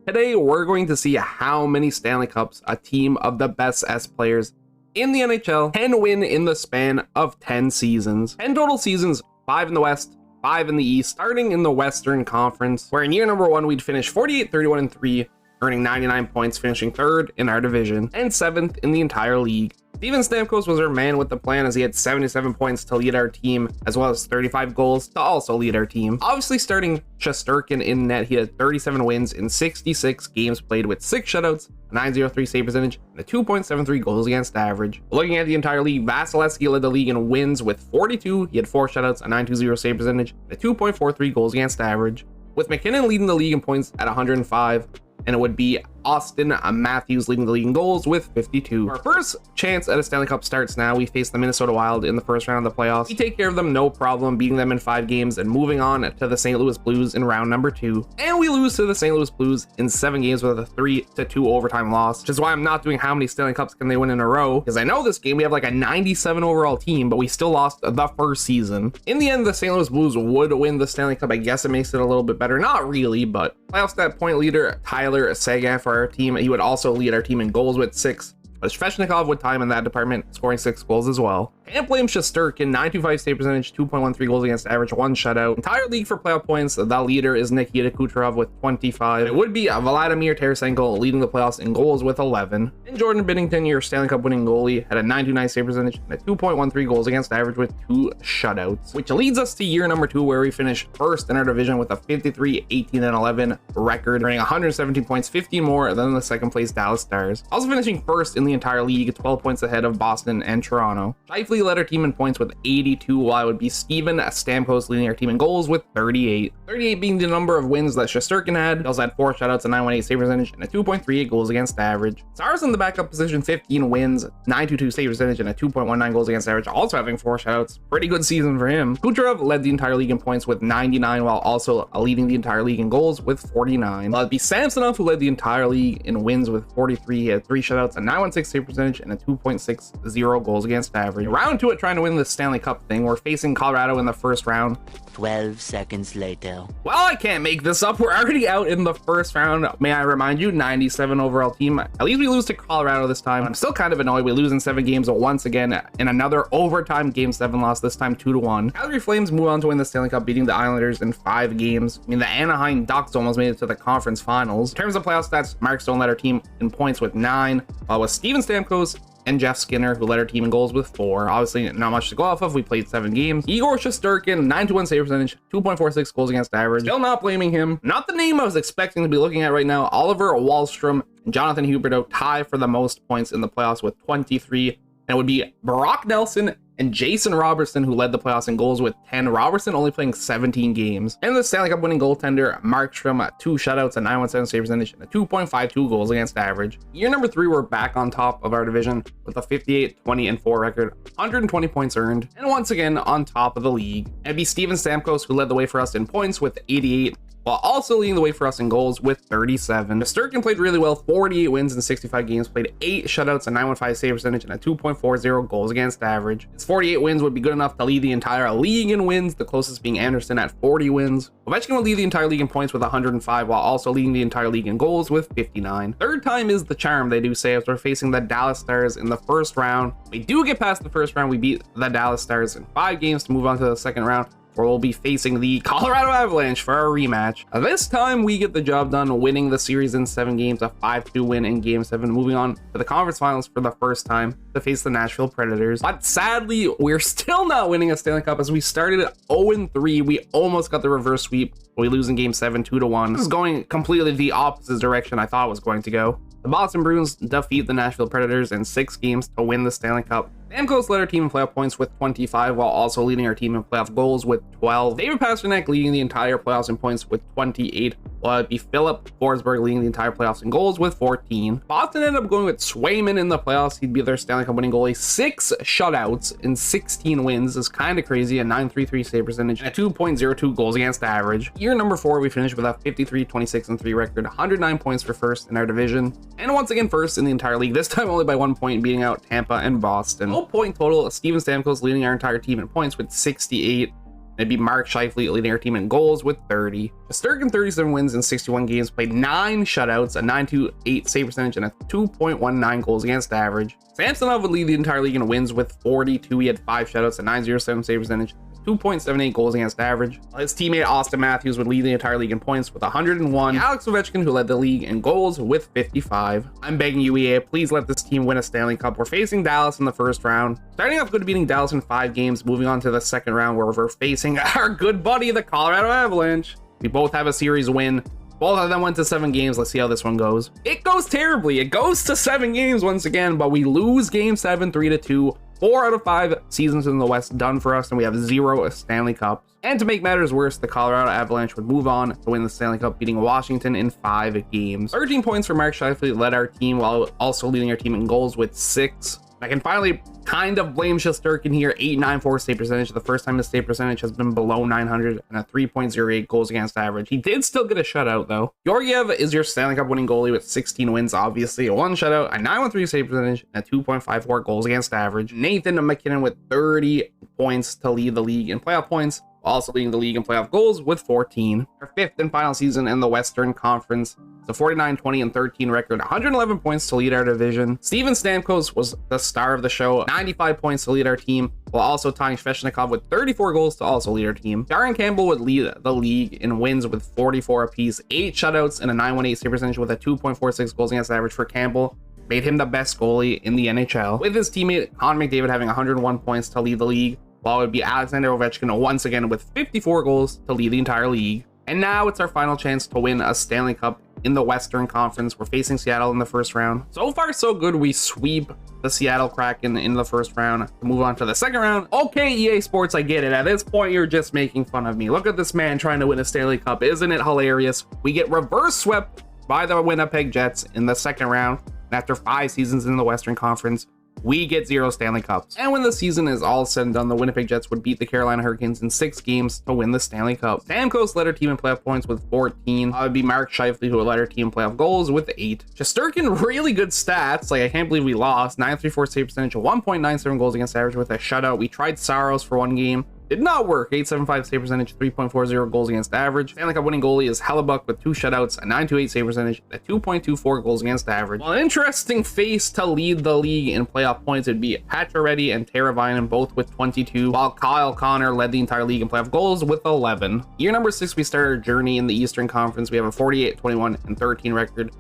Today, we're going to see how many Stanley Cups a team of the best S players in the NHL can win in the span of 10 seasons. 10 total seasons, 5 in the West, 5 in the East, starting in the Western Conference, where in year number 1, we'd finish 48, 31, and 3, earning 99 points, finishing 3rd in our division, and 7th in the entire league. Steven Stamkos was our man with the plan, as he had 77 points to lead our team, as well as 35 goals to also lead our team. Obviously, starting Shesterkin in net, he had 37 wins in 66 games played with 6 shutouts, a .903 save percentage, and a 2.73 goals against average. Looking at the entire league, Vasilevsky led the league in wins with 42. He had 4 shutouts, a .920 save percentage, and a 2.43 goals against average. With McKinnon leading the league in points at 105, and it would be Austin Matthews leading the league in goals with 52. Our first chance at a Stanley Cup starts now. We face the Minnesota Wild in the first round of the playoffs. We take care of them, no problem, beating them in 5 games and moving on to the St. Louis Blues in round number 2. And we lose to the St. Louis Blues in 7 games with a 3-2 overtime loss, which is why I'm not doing how many Stanley Cups can they win in a row, because I know this game we have like a 97 overall team, but we still lost the first season. In the end, the St. Louis Blues would win the Stanley Cup. I guess it makes it a little bit better. Not really, but playoff stat point leader Tyler Seguin for our team. He would also lead our team in goals with 6. But Svechnikov would time in that department, scoring 6 goals as well. Can't blame Shesterkin, .925 save percentage, 2.13 goals against average, 1 shutout. Entire league for playoff points, the leader is Nikita Kucherov with 25. It would be Vladimir Tarasenko leading the playoffs in goals with 11. And Jordan Binnington, your Stanley Cup winning goalie, had a .929 save percentage and a 2.13 goals against average with 2 shutouts. Which leads us to year number 2, where we finished first in our division with a 53, 18, and 11 record, earning 117 points, 15 more than the second place Dallas Stars. Also finishing first in the entire league, 12 points ahead of Boston and Toronto. Shifley led our team in points with 82, while it would be Steven Stamkos leading our team in goals with 38. 38 being the number of wins that Shesterkin had. He also had 4 shutouts, a .918 save percentage, and a 2.38 goals against average. Stars in the backup position, 15 wins, .922 save percentage, and a 2.19 goals against average, also having 4 shutouts. Pretty good season for him. Kucherov led the entire league in points with 99, while also leading the entire league in goals with 49. While it'd be Samsonov who led the entire league in wins with 43. He had 3 shutouts, a .916 save percentage, and a 2.60 goals against average. Round 2 at trying to win the Stanley Cup thing. We're facing Colorado in the first round. 12 seconds later. Well, I can't make this up. We're already out in the first round. May I remind you, 97 overall team. At least we lose to Colorado this time. I'm still kind of annoyed. We lose in 7 games once again in another overtime game 7 loss, this time 2-1. Calgary Flames move on to win the Stanley Cup, beating the Islanders in 5 games. I mean, the Anaheim Ducks almost made it to the conference finals. In terms of playoff stats, Mark Stone led our team in points with 9, while with Steven Stamkos and Jeff Skinner, who led our team in goals with 4. Obviously, not much to go off of. We played 7 games. Igor Shesterkin, .921 save percentage, 2.46 goals against average. Still not blaming him. Not the name I was expecting to be looking at right now. Oliver Wahlstrom and Jonathan Huberdeau tie for the most points in the playoffs with 23. And it would be Brock Nelson and Jason Robertson who led the playoffs in goals with 10. Robertson only playing 17 games. And the Stanley Cup winning goaltender Markstrom, 2 shutouts, a .917 save percentage, and a 2.52 goals against average. Year number 3, we're back on top of our division with a 58, 20, and 4 record, 120 points earned, and once again on top of the league. It'd be Steven Stamkos who led the way for us in points with 88, while also leading the way for us in goals with 37. Shesterkin played really well, 48 wins in 65 games, played 8 shutouts, a .915 save percentage, and a 2.40 goals against average. His 48 wins would be good enough to lead the entire league in wins, the closest being Anderson at 40 wins. Ovechkin will lead the entire league in points with 105, while also leading the entire league in goals with 59. Third time is the charm, they do say, as we're facing the Dallas Stars in the first round. We do get past the first round. We beat the Dallas Stars in 5 games to move on to the second round, where we'll be facing the Colorado Avalanche for our rematch. This time we get the job done, winning the series in 7 games, a 5-2 win in game 7, moving on to the conference finals for the first time to face the Nashville Predators. But sadly, we're still not winning a Stanley Cup, as we started at 0-3. We almost got the reverse sweep, but we lose in game 7, 2-1. This is going completely the opposite direction I thought it was going to go. The Boston Bruins defeat the Nashville Predators in 6 games to win the Stanley Cup. Stamkos led our team in playoff points with 25, while also leading our team in playoff goals with 12. David Pastrnak leading the entire playoffs in points with 28, while it'd be Philip Forsberg leading the entire playoffs in goals with 14. Boston ended up going with Swayman in the playoffs. He'd be their Stanley Cup winning goalie. 6 shutouts in 16 wins is kind of crazy. A .933 save percentage and a 2.02 goals against average. Year number 4, we finished with a 53, 26, and 3 record, 109 points for first in our division, and once again first in the entire league, this time only by 1 point, beating out Tampa and Boston. Point total, Steven Stamkos leading our entire team in points with 68, It'd be Mark Scheifele leading our team in goals with 30. Shesterkin, 37 wins in 61 games, played 9 shutouts, a 928 save percentage, and a 2.19 goals against average. Samsonov would lead the entire league in wins with 42. He had 5 shutouts, a 907 save percentage, 2.78 goals against average. His teammate Austin Matthews would lead the entire league in points with 101. Alex Ovechkin, who led the league in goals with 55. I'm begging you, EA, please let this team win a Stanley Cup. We're facing Dallas in the first round. Starting off good, beating Dallas in 5 games, moving on to the second round where we're facing our good buddy, the Colorado Avalanche. We both have a series win. Both of them went to 7 games. Let's see how this one goes. It goes terribly. It goes to 7 games once again, but we lose game 7, 3-2. 4 out of 5 seasons in the West done for us, and we have 0 Stanley Cups. And to make matters worse, the Colorado Avalanche would move on to win the Stanley Cup, beating Washington in 5 games. 13 points for Mark Scheifele led our team, while also leading our team in goals with 6. I can finally kind of blame Shesterkin here. 894 save percentage, the first time his save percentage has been below 900, and a 3.08 goals against average. He did still get a shutout though. Georgiev is your Stanley Cup winning goalie with 16 wins, obviously. 1 shutout, a 913 save percentage, and a 2.54 goals against average. Nathan McKinnon with 30 points to lead the league in playoff points, also leading the league in playoff goals with 14. Our 5th and final season in the Western Conference. The 49, 20, and 13 record, 111 points to lead our division. Steven Stamkos was the star of the show, 95 points to lead our team, while also tying Svechnikov with 34 goals to also lead our team. Darren Campbell would lead the league in wins with 44 apiece, 8 shutouts, and a 918 save percentage with a 2.46 goals against average for Campbell. Made him the best goalie in the NHL. With his teammate Connor McDavid having 101 points to lead the league, while it would be Alexander Ovechkin once again with 54 goals to lead the entire league. And now it's our final chance to win a Stanley Cup in the Western Conference. We're facing Seattle in the first round. So far, so good. We sweep the Seattle Kraken in the first round to move on to the second round. Okay, EA Sports, I get it. At this point, you're just making fun of me. Look at this man trying to win a Stanley Cup. Isn't it hilarious? We get reverse swept by the Winnipeg Jets in the second round. And after 5 seasons in the Western Conference, we get 0 Stanley Cups. And when the season is all said and done, the Winnipeg Jets would beat the Carolina Hurricanes in 6 games to win the Stanley Cup. Stamkos led our team in playoff points with 14. It would be Mark Scheifele who would lead our team in playoff goals with 8. Shesterkin, really good stats. Like, I can't believe we lost. 934 save percentage, 1.97 goals against average with a shutout. We tried Saros for 1 game. Did not work. 875 save percentage, 3.40 goals against average. Stanley Cup winning goalie is Hellebuck with 2 shutouts, a 928 save percentage, a 2.24 goals against average. Well, an interesting face to lead the league in playoff points would be Pacioretty and Teravainen, both with 22, while Kyle Connor led the entire league in playoff goals with 11. Year number 6, we started our journey in the Eastern Conference. We have a 48, 21, and 13 record.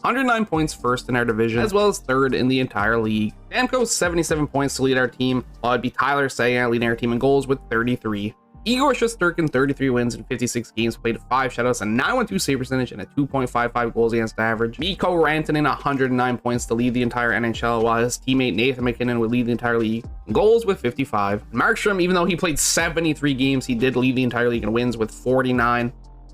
109 points first in our division, as well as 3rd in the entire league. Stamkos, 77 points to lead our team, while it'd be Tyler Seguin leading our team in goals with 33. Igor Shesterkin, 33 wins in 56 games, played 5 shutouts, a 912 save percentage, and a 2.55 goals against average. Mikko Rantanen, 109 points to lead the entire NHL, while his teammate Nathan McKinnon would lead the entire league in goals with 55. Markstrom, even though he played 73 games, he did lead the entire league in wins with 49.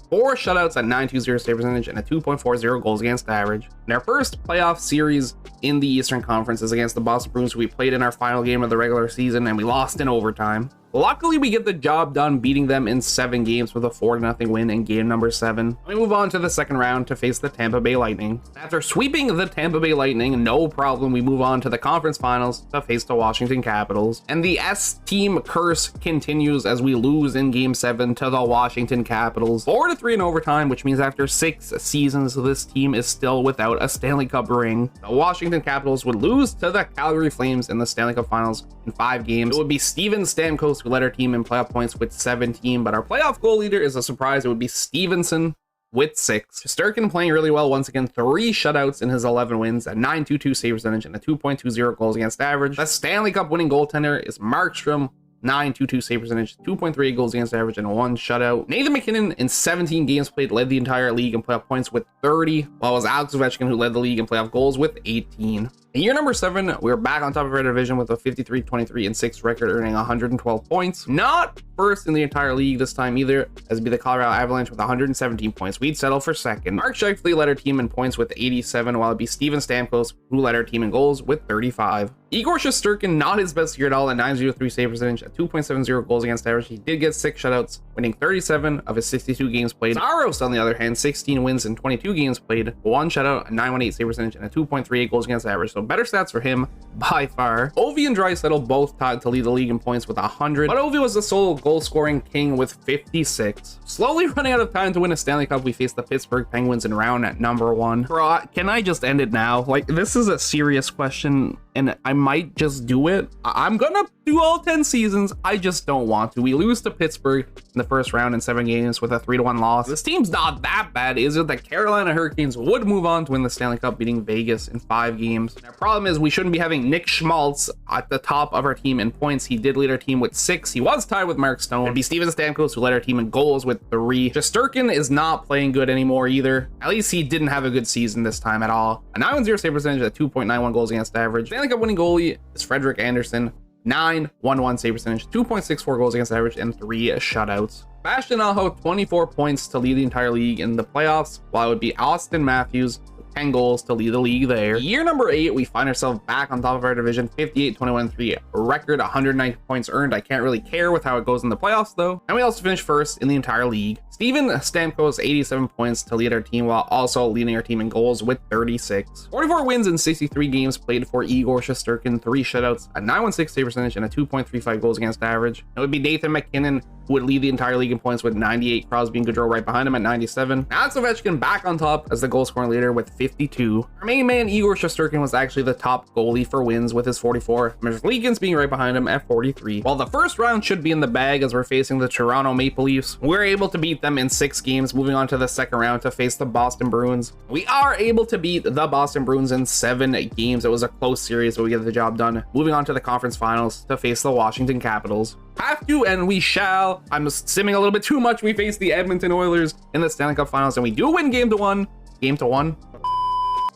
4 shutouts at 920 save percentage and a 2.40 goals against average. In our first playoff series in the Eastern Conference is against the Boston Bruins, who we played in our final game of the regular season and we lost in overtime. Luckily, we get the job done, beating them in 7 games with a 4-0 win in game number 7. We move on to the second round to face the Tampa Bay Lightning. After sweeping the Tampa Bay Lightning, no problem, we move on to the conference finals to face the Washington Capitals. And the S-team curse continues as we lose in game 7 to the Washington Capitals. 4-3 in overtime, which means after 6 seasons, this team is still without a Stanley Cup ring. The Washington Capitals would lose to the Calgary Flames in the Stanley Cup finals in 5 games. It would be Steven Stamkos who led our team in playoff points with 17, but our playoff goal leader is a surprise. It would be Stevenson with 6. Shesterkin playing really well once again, 3 shutouts in his 11 wins, a 922 save percentage, and a 2.20 goals against average. The Stanley Cup winning goaltender is Markstrom, 922 save percentage, 2.38 goals against average, and 1 shutout. Nathan McKinnon in 17 games played led the entire league in playoff points with 30, while it was Alex Ovechkin who led the league in playoff goals with 18. In year number 7, we were back on top of our division with a 53, 23, and 6 record, earning 112 points. Not first in the entire league this time either, as it'd be the Colorado Avalanche with 117 points. We'd settle for second. Mark Scheifele led our team in points with 87, while it'd be Steven Stamkos who led our team in goals with 35. Igor Shesterkin, not his best year at all, at 903 save percentage, at 2.70 goals against average. He did get 6 shutouts, winning 37 of his 62 games played. Saros, on the other hand, 16 wins in 22 games played, 1 shutout, a 918 save percentage, and a 2.38 goals against average. So better stats for him by far. Ovi and Draisaitl both tied to lead the league in points with 100, but Ovi was the sole goal scoring king with 56. Slowly running out of time to win a Stanley Cup, we face the Pittsburgh Penguins in round at number 1. Bro, can I just end it now? Like, this is a serious question, and I might just do it. I'm gonna do all 10 seasons. I just don't want to. We lose to Pittsburgh in the first round in 7 games with a 3-1 loss. This team's not that bad, is it? The Carolina Hurricanes would move on to win the Stanley Cup, beating Vegas in 5 games. Our problem is we shouldn't be having Nick Schmaltz at the top of our team in points. He did lead our team with 6. He was tied with Mark Stone. It'd be Steven Stamkos who led our team in goals with 3. Shesterkin is not playing good anymore either. At least he didn't have a good season this time at all. A 910 save percentage at 2.91 goals against average. Stanley Cup winning goalie is Frederik Andersen. 911 save percentage, 2.64 goals against average, and 3 shutouts. Sebastian Aho, 24 points to lead the entire league in the playoffs, while it would be Austin Matthews, 10 goals to lead the league there. Year number 8, we find ourselves back on top of our division, 58-21-3 record, 190 points earned. I can't really care with how it goes in the playoffs though. And we also finished first in the entire league. Steven Stamkos, 87 points to lead our team, while also leading our team in goals with 36. 44 wins in 63 games played for Igor Shesterkin, 3 shutouts, a 916 save percentage, and a 2.35 goals against average. It would be Nathan McKinnon who would lead the entire league in points with 98, Crosby and Gaudreau right behind him at 97. Alex Ovechkin back on top as the goal scoring leader with 52. Our main man Igor Shesterkin was actually the top goalie for wins with his 44, Merzlikins being right behind him at 43. While the first round should be in the bag as we're facing the Toronto Maple Leafs, we're able to beat them in 6 games, moving on to the second round to face the Boston Bruins. We are able to beat the Boston Bruins in 7 games. It was a close series, but we get the job done. Moving on to the conference finals to face the Washington Capitals. Have to and we shall. I'm simming a little bit too much. We face the Edmonton Oilers in the Stanley Cup Finals, and we do win game to 1.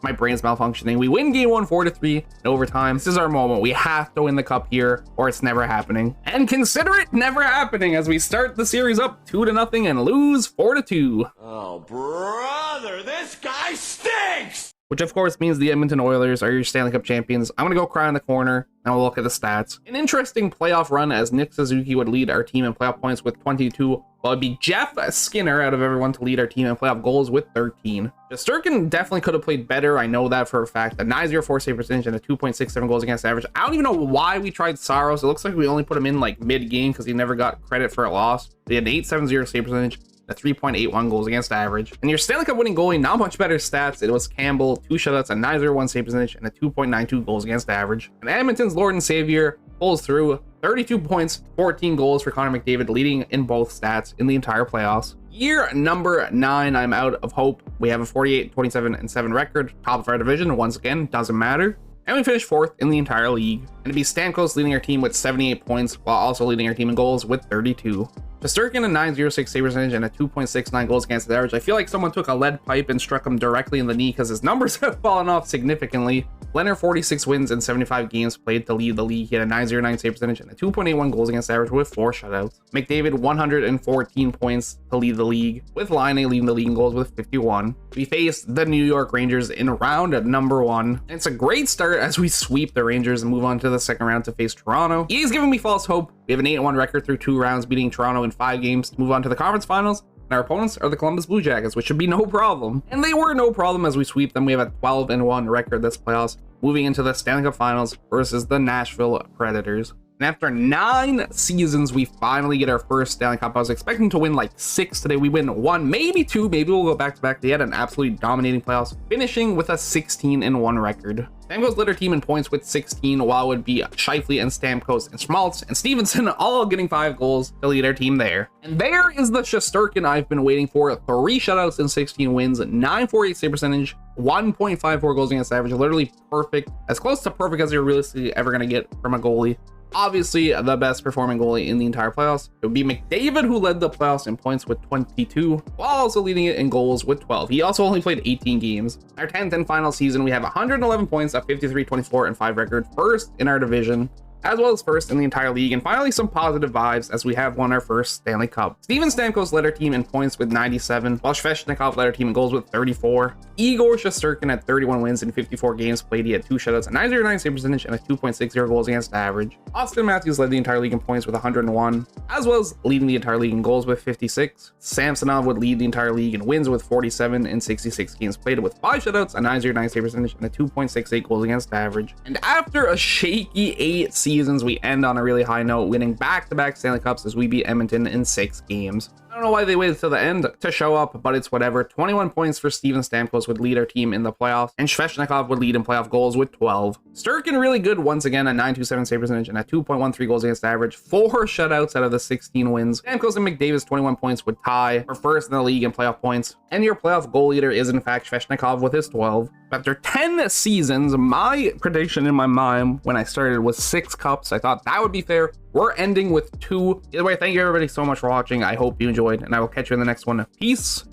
My brain's malfunctioning. We win game 1 4-3 in overtime. This is our moment. We have to win the cup here or it's never happening. And consider it never happening as we start the series up 2-0 and lose 4-2. Oh, brother, this guy stinks! Which of course means the Edmonton Oilers are your Stanley Cup champions. I'm gonna go cry in the corner and we'll look at the stats. An interesting playoff run as Nick Suzuki would lead our team in playoff points with 22, while it'd be Jeff Skinner out of everyone to lead our team in playoff goals with 13. Shesterkin definitely could have played better. I know that for a fact. A 904 save percentage and a 2.67 goals against average. I don't even know why we tried Saros. It looks like we only put him in like mid-game because he never got credit for a loss. He had an 870 save percentage, a 3.81 goals against average. And your Stanley Cup winning goalie, not much better stats. It was Campbell, 2 shutouts, a 901 save percentage, and a 2.92 goals against average. And Edmonton's Lord and Savior pulls through 32 points, 14 goals for Connor McDavid, leading in both stats in the entire playoffs. Year number 9, I'm out of hope. We have a 48, 27, and 7 record, top of our division. Once again, doesn't matter. And we finished 4th in the entire league. And it'd be Stamkos leading our team with 78 points, while also leading our team in goals with 32. Shesterkin, a 906 save percentage and a 2.69 goals against average. I feel like someone took a lead pipe and struck him directly in the knee because his numbers have fallen off significantly. Leonard, 46 wins in 75 games played to lead the league. He had a 909 save percentage and a 2.81 goals against average with 4 shutouts. McDavid, 114 points to lead the league, with Laine leading the league in goals with 51. We faced the New York Rangers in round number 1. And it's a great start as we sweep the Rangers and move on to the second round to face Toronto. He's giving me false hope. We have an 8-1 record through 2 rounds, beating Toronto in 5 games to move on to the conference finals. And our opponents are the Columbus Blue Jackets, which should be no problem. And they were no problem as we sweep them. We have a 12-1 record this playoffs, moving into the Stanley Cup Finals versus the Nashville Predators. And after 9 seasons, we finally get our first Stanley Cup. I was expecting to win like 6 today. We win 1, maybe 2, maybe we'll go back to back. They had an absolutely dominating playoffs, finishing with a 16-1 record. Stamkos led our team in points with 16, while it would be Scheifele and Stamkos and Schmaltz and Stevenson all getting 5 goals to lead our team there. And there is the Shesterkin I've been waiting for. 3 shutouts and 16 wins, 948 save percentage, 1.54 goals against average. Literally perfect, as close to perfect as you're realistically ever going to get from a goalie. Obviously, the best performing goalie in the entire playoffs. It would be McDavid, who led the playoffs in points with 22, while also leading it in goals with 12. He also only played 18 games. Our 10th and final season, we have 111 points, a 53-24 and 5 record, first in our division. as well as first in the entire league. And finally, some positive vibes as we have won our first Stanley Cup. Steven Stamkos led our team in points with 97, while Svechnikov led our team in goals with 34. Igor Shesterkin had 31 wins in 54 games played. He had 2 shutouts, a 909 save percentage, and a 2.60 goals against average. Austin Matthews led the entire league in points with 101, as well as leading the entire league in goals with 56. Samsonov would lead the entire league in wins with 47 in 66 games played with 5 shutouts, a 909 save percentage, and a 2.68 goals against average. And after a shaky 8 seasons, we end on a really high note, winning back-to-back Stanley Cups as we beat Edmonton in 6 games. I don't know why they waited till the end to show up, but it's whatever. 21 points for Steven Stamkos would lead our team in the playoffs, and Svechnikov would lead in playoff goals with 12. Sturkin really good once again, a 927 save percentage and a 2.13 goals against average, 4 shutouts out of the 16 wins. Stamkos and McDavid 21 points would tie for first in the league in playoff points, and your playoff goal leader is in fact Svechnikov with his 12. After 10 seasons, my prediction in my mind when I started was 6 cups. I thought that would be fair. We're ending with 2. Either way, thank you everybody so much for watching. I hope you enjoyed, and I will catch you in the next one. Peace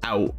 out.